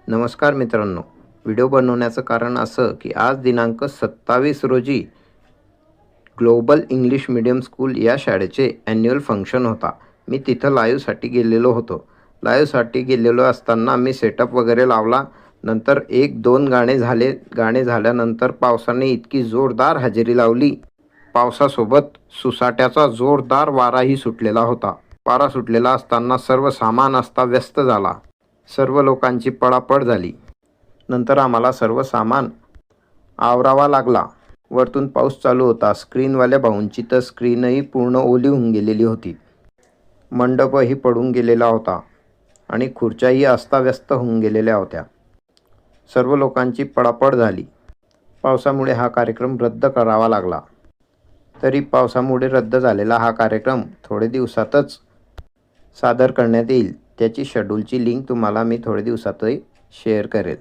नमस्कार मित्रांनो, व्हिडिओ बनवण्याचं कारण असं की आज दिनांक 27 रोजी ग्लोबल इंग्लिश मीडियम स्कूल या शाळेचे ॲन्युअल फंक्शन होता. मी तिथं लाईव्हसाठी गेलेलो होतो. लाईव्हसाठी गेलेलो असताना मी सेटअप वगैरे लावला. नंतर 1-2 गाणे झाल्यानंतर पावसाने इतकी जोरदार हजेरी लावली. पावसासोबत सुसाट्याचा जोरदार वाराही सुटलेला होता. वारा सुटलेला असताना सर्व सामान अस्ताव्यस्त झाला. सर्व लोकांची पळापळ झाली. नंतर आम्हाला सर्व सामान आवरावा लागला. वरतून पाऊस चालू होता. स्क्रीनवाल्या भाऊंची तर स्क्रीनही पूर्ण ओली होऊन गेलेली होती. मंडपही पडून गेलेला होता आणि खुर्च्याही अस्ताव्यस्त होऊन गेलेल्या होत्या. सर्व लोकांची पळापळ झाली. पावसामुळे हा कार्यक्रम रद्द करावा लागला. तरी पावसामुळे रद्द झालेला हा कार्यक्रम थोडे दिवसातच सादर करण्यात येईल. त्याची शेड्यूलची लिंक तुम्हाला मी थोड्या दिवसातही शेअर करेल.